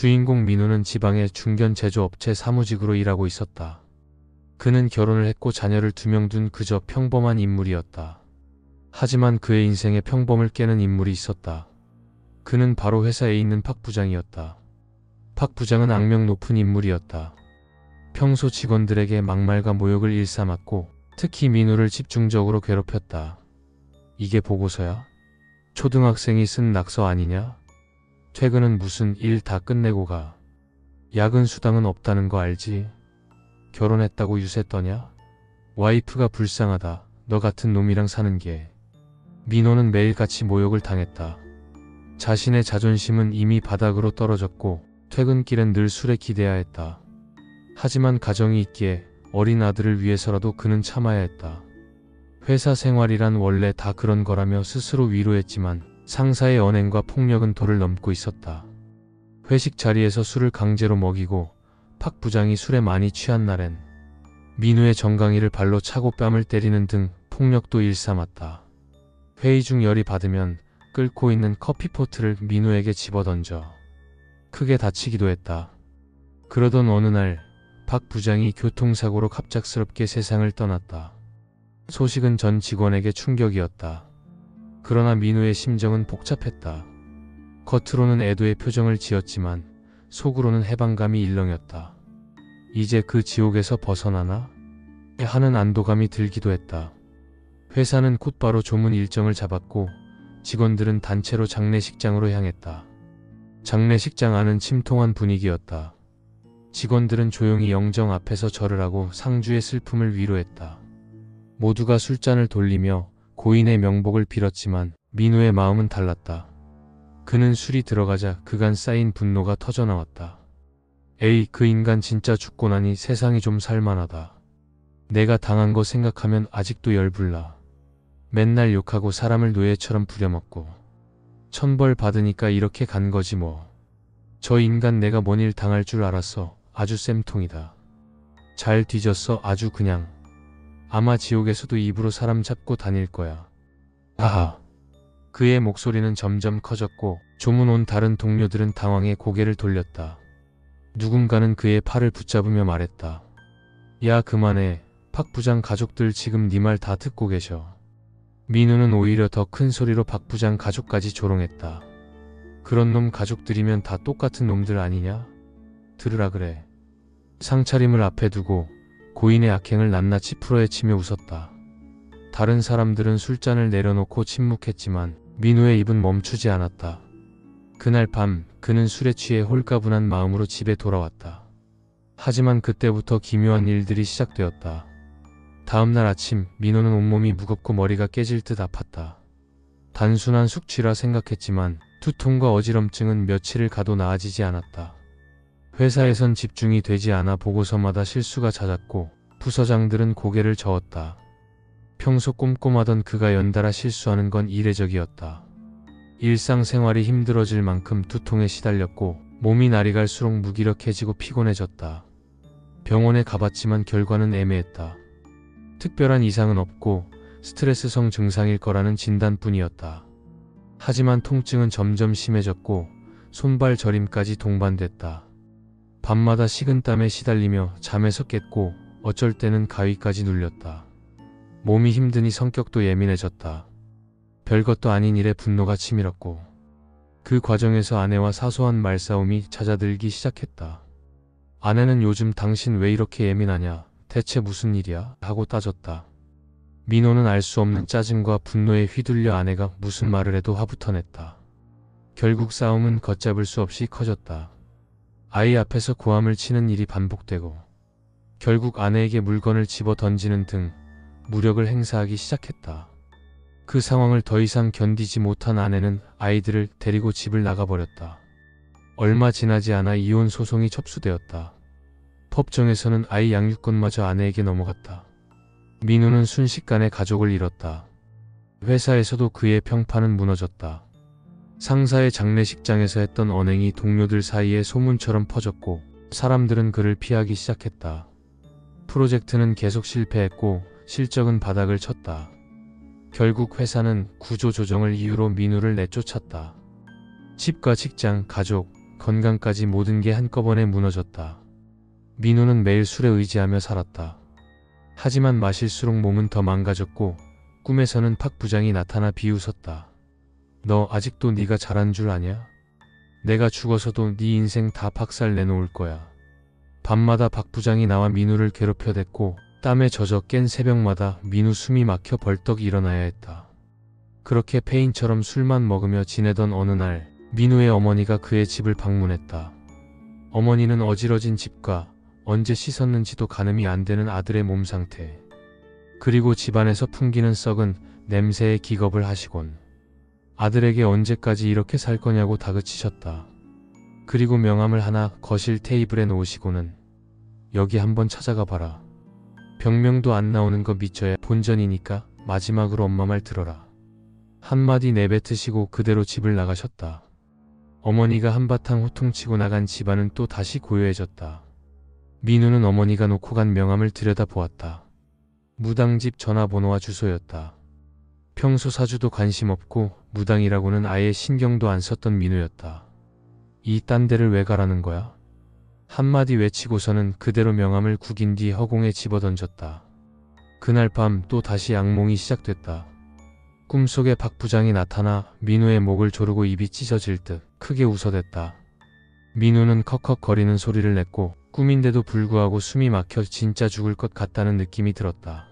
주인공 민우는 지방의 중견 제조업체 사무직으로 일하고 있었다. 그는 결혼을 했고 자녀를 2명 둔 그저 평범한 인물이었다. 하지만 그의 인생에 평범을 깨는 인물이 있었다. 그는 바로 회사에 있는 박 부장이었다. 박 부장은 악명 높은 인물이었다. 평소 직원들에게 막말과 모욕을 일삼았고 특히 민우를 집중적으로 괴롭혔다. 이게 보고서야? 초등학생이 쓴 낙서 아니냐? 퇴근은 무슨 일 다 끝내고 가. 야근 수당은 없다는 거 알지? 결혼했다고 유세 떠냐? 와이프가 불쌍하다. 너 같은 놈이랑 사는 게. 민호는 매일같이 모욕을 당했다. 자신의 자존심은 이미 바닥으로 떨어졌고 퇴근길엔 늘 술에 기대야 했다. 하지만 가정이 있기에 어린 아들을 위해서라도 그는 참아야 했다. 회사 생활이란 원래 다 그런 거라며 스스로 위로했지만 상사의 언행과 폭력은 도를 넘고 있었다. 회식 자리에서 술을 강제로 먹이고 박 부장이 술에 많이 취한 날엔 민우의 정강이를 발로 차고 뺨을 때리는 등 폭력도 일삼았다. 회의 중 열이 받으면 끓고 있는 커피포트를 민우에게 집어던져 크게 다치기도 했다. 그러던 어느 날 박 부장이 교통사고로 갑작스럽게 세상을 떠났다. 소식은 전 직원에게 충격이었다. 그러나 민우의 심정은 복잡했다. 겉으로는 애도의 표정을 지었지만 속으로는 해방감이 일렁였다. 이제 그 지옥에서 벗어나나? 하는 안도감이 들기도 했다. 회사는 곧바로 조문 일정을 잡았고 직원들은 단체로 장례식장으로 향했다. 장례식장 안은 침통한 분위기였다. 직원들은 조용히 영정 앞에서 절을 하고 상주의 슬픔을 위로했다. 모두가 술잔을 돌리며 고인의 명복을 빌었지만 민우의 마음은 달랐다. 그는 술이 들어가자 그간 쌓인 분노가 터져나왔다. 에이, 그 인간 진짜 죽고 나니 세상이 좀 살만하다. 내가 당한 거 생각하면 아직도 열불나. 맨날 욕하고 사람을 노예처럼 부려먹고 천벌 받으니까 이렇게 간 거지 뭐. 저 인간 내가 뭔 일 당할 줄 알았어. 아주 쌤통이다. 잘 뒤졌어. 아주 그냥. 아마 지옥에서도 입으로 사람 잡고 다닐 거야. 아하. 그의 목소리는 점점 커졌고 조문 온 다른 동료들은 당황해 고개를 돌렸다. 누군가는 그의 팔을 붙잡으며 말했다. 야, 그만해. 박 부장 가족들 지금 네 말 다 듣고 계셔. 민우는 오히려 더 큰 소리로 박 부장 가족까지 조롱했다. 그런 놈 가족들이면 다 똑같은 놈들 아니냐? 들으라 그래. 상차림을 앞에 두고 고인의 악행을 낱낱이 풀어헤치며 웃었다. 다른 사람들은 술잔을 내려놓고 침묵했지만 민우의 입은 멈추지 않았다. 그날 밤 그는 술에 취해 홀가분한 마음으로 집에 돌아왔다. 하지만 그때부터 기묘한 일들이 시작되었다. 다음날 아침 민호는 온몸이 무겁고 머리가 깨질 듯 아팠다. 단순한 숙취라 생각했지만 두통과 어지럼증은 며칠을 가도 나아지지 않았다. 회사에선 집중이 되지 않아 보고서마다 실수가 잦았고 부서장들은 고개를 저었다. 평소 꼼꼼하던 그가 연달아 실수하는 건 이례적이었다. 일상생활이 힘들어질 만큼 두통에 시달렸고 몸이 날이 갈수록 무기력해지고 피곤해졌다. 병원에 가봤지만 결과는 애매했다. 특별한 이상은 없고 스트레스성 증상일 거라는 진단뿐이었다. 하지만 통증은 점점 심해졌고 손발 저림까지 동반됐다. 밤마다 식은땀에 시달리며 잠에서 깼고 어쩔 때는 가위까지 눌렸다. 몸이 힘드니 성격도 예민해졌다. 별것도 아닌 일에 분노가 치밀었고 그 과정에서 아내와 사소한 말싸움이 잦아들기 시작했다. 아내는 요즘 당신 왜 이렇게 예민하냐? 대체 무슨 일이야? 하고 따졌다. 민호는 알 수 없는 짜증과 분노에 휘둘려 아내가 무슨 말을 해도 화부터냈다. 결국 싸움은 걷잡을 수 없이 커졌다. 아이 앞에서 고함을 치는 일이 반복되고 결국 아내에게 물건을 집어 던지는 등 무력을 행사하기 시작했다. 그 상황을 더 이상 견디지 못한 아내는 아이들을 데리고 집을 나가버렸다. 얼마 지나지 않아 이혼 소송이 접수되었다. 법정에서는 아이 양육권마저 아내에게 넘어갔다. 민우는 순식간에 가족을 잃었다. 회사에서도 그의 평판은 무너졌다. 상사의 장례식장에서 했던 언행이 동료들 사이에 소문처럼 퍼졌고 사람들은 그를 피하기 시작했다. 프로젝트는 계속 실패했고 실적은 바닥을 쳤다. 결국 회사는 구조조정을 이유로 민우를 내쫓았다. 집과 직장, 가족, 건강까지 모든 게 한꺼번에 무너졌다. 민우는 매일 술에 의지하며 살았다. 하지만 마실수록 몸은 더 망가졌고 꿈에서는 박 부장이 나타나 비웃었다. 너 아직도 네가 잘한 줄 아냐? 내가 죽어서도 네 인생 다 박살 내놓을 거야. 밤마다 박 부장이 나와 민우를 괴롭혀댔고 땀에 젖어 깬 새벽마다 민우 숨이 막혀 벌떡 일어나야 했다. 그렇게 페인처럼 술만 먹으며 지내던 어느 날 민우의 어머니가 그의 집을 방문했다. 어머니는 어지러진 집과 언제 씻었는지도 가늠이 안 되는 아들의 몸 상태, 그리고 집안에서 풍기는 썩은 냄새에 기겁을 하시곤 아들에게 언제까지 이렇게 살 거냐고 다그치셨다. 그리고 명함을 하나 거실 테이블에 놓으시고는 여기 한번 찾아가 봐라. 병명도 안 나오는 거 믿져야 본전이니까 마지막으로 엄마 말 들어라. 한마디 내뱉으시고 그대로 집을 나가셨다. 어머니가 한바탕 호통치고 나간 집안은 또 다시 고요해졌다. 민우는 어머니가 놓고 간 명함을 들여다보았다. 무당집 전화번호와 주소였다. 평소 사주도 관심 없고 무당이라고는 아예 신경도 안 썼던 민우였다. 이 딴 데를 왜 가라는 거야? 한마디 외치고서는 그대로 명함을 구긴 뒤 허공에 집어던졌다. 그날 밤 또 다시 악몽이 시작됐다. 꿈속에 박 부장이 나타나 민우의 목을 조르고 입이 찢어질 듯 크게 웃어댔다. 민우는 컥컥거리는 소리를 냈고 꿈인데도 불구하고 숨이 막혀 진짜 죽을 것 같다는 느낌이 들었다.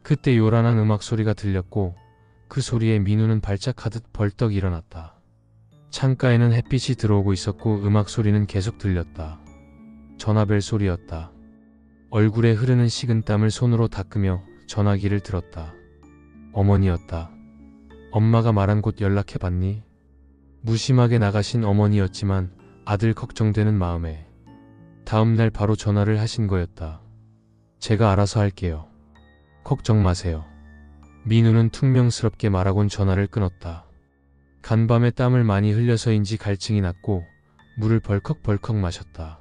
그때 요란한 음악 소리가 들렸고 그 소리에 민우는 발작하듯 벌떡 일어났다. 창가에는 햇빛이 들어오고 있었고 음악 소리는 계속 들렸다. 전화벨 소리였다. 얼굴에 흐르는 식은땀을 손으로 닦으며 전화기를 들었다. 어머니였다. 엄마가 말한 곳 연락해봤니? 무심하게 나가신 어머니였지만 아들 걱정되는 마음에 다음날 바로 전화를 하신 거였다. 제가 알아서 할게요. 걱정 마세요. 민우는 퉁명스럽게 말하곤 전화를 끊었다. 간밤에 땀을 많이 흘려서인지 갈증이 났고 물을 벌컥벌컥 마셨다.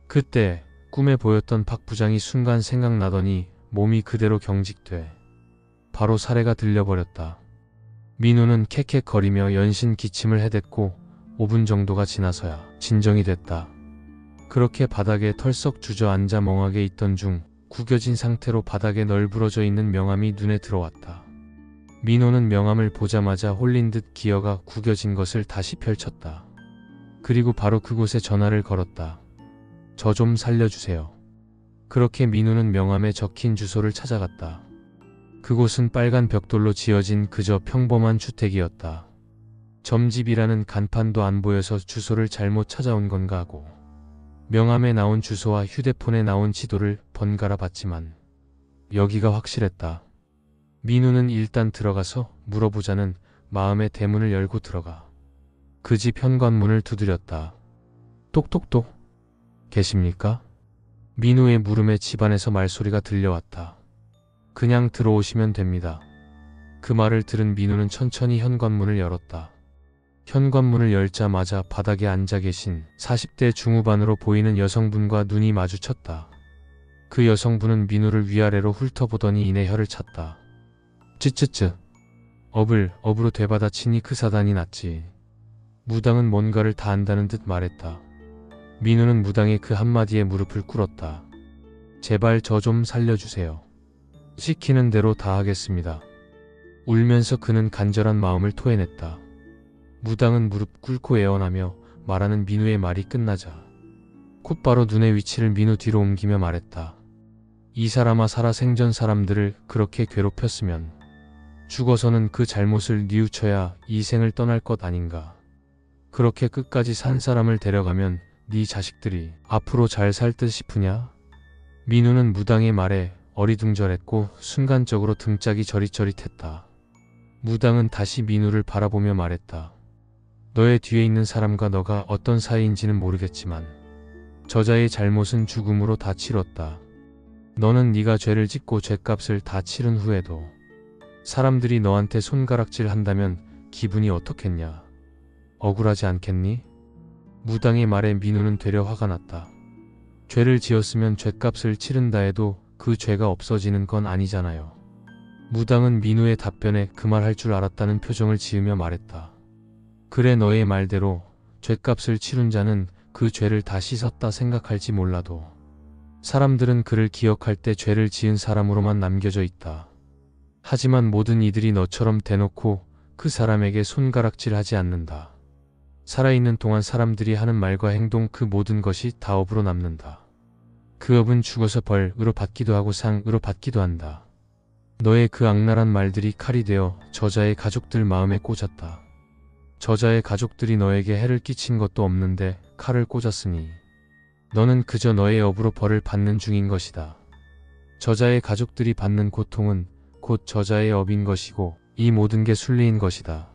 그때 꿈에 보였던 박 부장이 순간 생각나더니 몸이 그대로 경직돼 바로 사례가 들려버렸다. 민우는 캑캑거리며 연신 기침을 해댔고 5분 정도가 지나서야 진정이 됐다. 그렇게 바닥에 털썩 주저앉아 멍하게 있던 중 구겨진 상태로 바닥에 널브러져 있는 명함이 눈에 들어왔다. 민호는 명함을 보자마자 홀린 듯 기어가 구겨진 것을 다시 펼쳤다. 그리고 바로 그곳에 전화를 걸었다. 저 좀 살려주세요. 그렇게 민우는 명함에 적힌 주소를 찾아갔다. 그곳은 빨간 벽돌로 지어진 그저 평범한 주택이었다. 점집이라는 간판도 안 보여서 주소를 잘못 찾아온 건가 하고 명함에 나온 주소와 휴대폰에 나온 지도를 번갈아 봤지만 여기가 확실했다. 민우는 일단 들어가서 물어보자는 마음에 대문을 열고 들어가 그 집 현관문을 두드렸다. 똑똑똑. 계십니까? 민우의 물음에 집안에서 말소리가 들려왔다. 그냥 들어오시면 됩니다. 그 말을 들은 민우는 천천히 현관문을 열었다. 현관문을 열자마자 바닥에 앉아 계신 40대 중후반으로 보이는 여성분과 눈이 마주쳤다. 그 여성분은 민우를 위아래로 훑어보더니 이내 혀를 찼다. 쯔쯔쯔. 업으로 되받아치니 그 사단이 났지. 무당은 뭔가를 다 안다는 듯 말했다. 민우는 무당의 그 한마디에 무릎을 꿇었다. 제발 저 좀 살려주세요. 시키는 대로 다 하겠습니다. 울면서 그는 간절한 마음을 토해냈다. 무당은 무릎 꿇고 애원하며 말하는 민우의 말이 끝나자 곧바로 눈의 위치를 민우 뒤로 옮기며 말했다. 이 사람아, 살아생전 사람들을 그렇게 괴롭혔으면 죽어서는 그 잘못을 뉘우쳐야 이 생을 떠날 것 아닌가. 그렇게 끝까지 산 사람을 데려가면 네 자식들이 앞으로 잘 살 듯 싶으냐? 민우는 무당의 말에 어리둥절했고 순간적으로 등짝이 저릿저릿했다. 무당은 다시 민우를 바라보며 말했다. 너의 뒤에 있는 사람과 너가 어떤 사이인지는 모르겠지만 저자의 잘못은 죽음으로 다 치렀다. 너는 네가 죄를 짓고 죄값을 다 치른 후에도 사람들이 너한테 손가락질 한다면 기분이 어떻겠냐? 억울하지 않겠니? 무당의 말에 민우는 되려 화가 났다. 죄를 지었으면 죄값을 치른다 해도 그 죄가 없어지는 건 아니잖아요. 무당은 민우의 답변에 그 말 할 줄 알았다는 표정을 지으며 말했다. 그래, 너의 말대로 죗값을 치룬 자는 그 죄를 다 씻었다 생각할지 몰라도 사람들은 그를 기억할 때 죄를 지은 사람으로만 남겨져 있다. 하지만 모든 이들이 너처럼 대놓고 그 사람에게 손가락질하지 않는다. 살아있는 동안 사람들이 하는 말과 행동 그 모든 것이 다 업으로 남는다. 그 업은 죽어서 벌으로 받기도 하고 상으로 받기도 한다. 너의 그 악랄한 말들이 칼이 되어 저자의 가족들 마음에 꽂았다. 저자의 가족들이 너에게 해를 끼친 것도 없는데 칼을 꽂았으니 너는 그저 너의 업으로 벌을 받는 중인 것이다. 저자의 가족들이 받는 고통은 곧 저자의 업인 것이고 이 모든 게 순리인 것이다.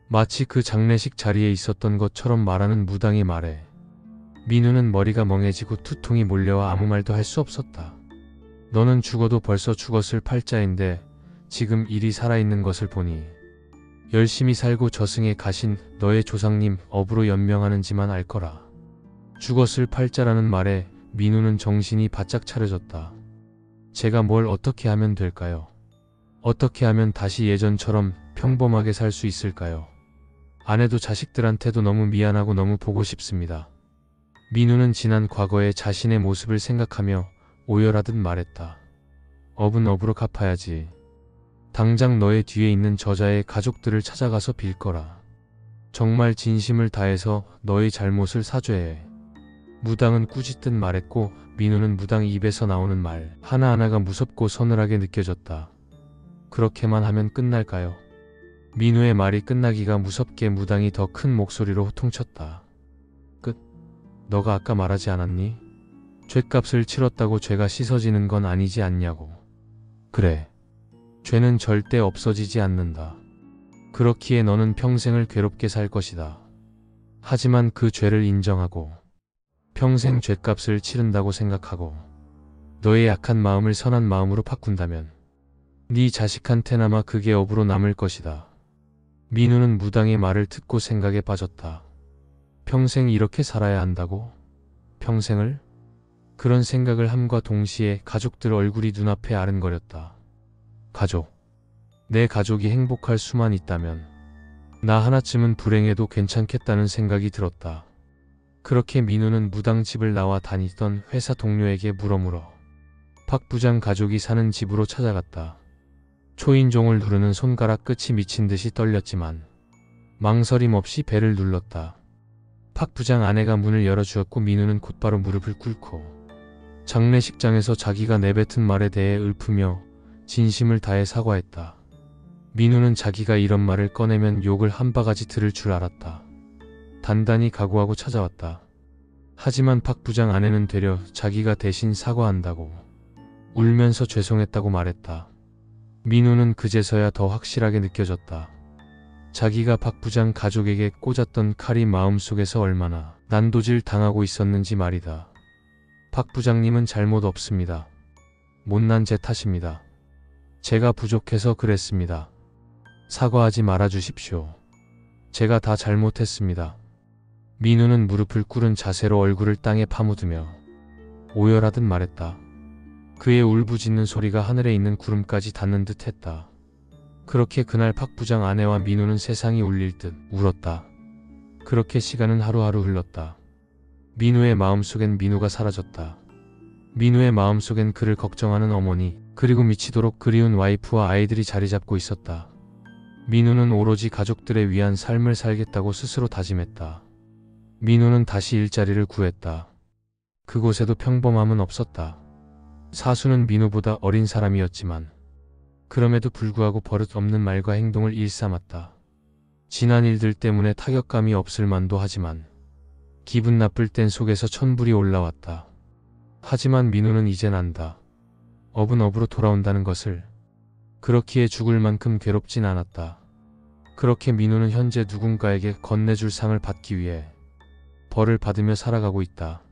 마치 그 장례식 자리에 있었던 것처럼 말하는 무당의 말에 민우는 머리가 멍해지고 두통이 몰려와 아무 말도 할 수 없었다. 너는 죽어도 벌써 죽었을 팔자인데 지금 일이 살아있는 것을 보니 열심히 살고 저승에 가신 너의 조상님 업으로 연명하는지만 알 거라. 죽었을 팔자라는 말에 민우는 정신이 바짝 차려졌다. 제가 뭘 어떻게 하면 될까요? 어떻게 하면 다시 예전처럼 평범하게 살 수 있을까요? 아내도 자식들한테도 너무 미안하고 너무 보고 싶습니다. 민우는 지난 과거의 자신의 모습을 생각하며 오열하듯 말했다. 업은 업으로 갚아야지. 당장 너의 뒤에 있는 저자의 가족들을 찾아가서 빌 거라. 정말 진심을 다해서 너의 잘못을 사죄해. 무당은 꾸짖듯 말했고 민우는 무당 입에서 나오는 말 하나하나가 무섭고 서늘하게 느껴졌다. 그렇게만 하면 끝날까요? 민우의 말이 끝나기가 무섭게 무당이 더 큰 목소리로 호통쳤다. 끝. 너가 아까 말하지 않았니? 죗값을 치렀다고 죄가 씻어지는 건 아니지 않냐고. 그래. 죄는 절대 없어지지 않는다. 그렇기에 너는 평생을 괴롭게 살 것이다. 하지만 그 죄를 인정하고 평생 죗값을 치른다고 생각하고 너의 약한 마음을 선한 마음으로 바꾼다면 네 자식한테나마 그게 업으로 남을 것이다. 민우는 무당의 말을 듣고 생각에 빠졌다. 평생 이렇게 살아야 한다고? 평생을? 그런 생각을 함과 동시에 가족들 얼굴이 눈앞에 아른거렸다. 가족. 내 가족이 행복할 수만 있다면 나 하나쯤은 불행해도 괜찮겠다는 생각이 들었다. 그렇게 민우는 무당집을 나와 다니던 회사 동료에게 물어물어 박 부장 가족이 사는 집으로 찾아갔다. 초인종을 누르는 손가락 끝이 미친 듯이 떨렸지만 망설임 없이 벨을 눌렀다. 박 부장 아내가 문을 열어주었고 민우는 곧바로 무릎을 꿇고 장례식장에서 자기가 내뱉은 말에 대해 읊으며 진심을 다해 사과했다. 민우는 자기가 이런 말을 꺼내면 욕을 한 바가지 들을 줄 알았다. 단단히 각오하고 찾아왔다. 하지만 박 부장 아내는 되려 자기가 대신 사과한다고 울면서 죄송했다고 말했다. 민우는 그제서야 더 확실하게 느껴졌다. 자기가 박 부장 가족에게 꽂았던 칼이 마음속에서 얼마나 난도질 당하고 있었는지 말이다. 박 부장님은 잘못 없습니다. 못난 제 탓입니다. 제가 부족해서 그랬습니다. 사과하지 말아 주십시오. 제가 다 잘못했습니다. 민우는 무릎을 꿇은 자세로 얼굴을 땅에 파묻으며 오열하듯 말했다. 그의 울부짖는 소리가 하늘에 있는 구름까지 닿는 듯 했다. 그렇게 그날 박 부장 아내와 민우는 세상이 울릴 듯 울었다. 그렇게 시간은 하루하루 흘렀다. 민우의 마음속엔 민우가 사라졌다. 민우의 마음속엔 그를 걱정하는 어머니 그리고 미치도록 그리운 와이프와 아이들이 자리 잡고 있었다. 민우는 오로지 가족들을 위한 삶을 살겠다고 스스로 다짐했다. 민우는 다시 일자리를 구했다. 그곳에도 평범함은 없었다. 사수는 민우보다 어린 사람이었지만 그럼에도 불구하고 버릇 없는 말과 행동을 일삼았다. 지난 일들 때문에 타격감이 없을 만도 하지만 기분 나쁠 땐 속에서 천불이 올라왔다. 하지만 민우는 이젠 안다. 업은 업으로 돌아온다는 것을. 그렇기에 죽을 만큼 괴롭진 않았다. 그렇게 민우는 현재 누군가에게 건네줄 상을 받기 위해 벌을 받으며 살아가고 있다.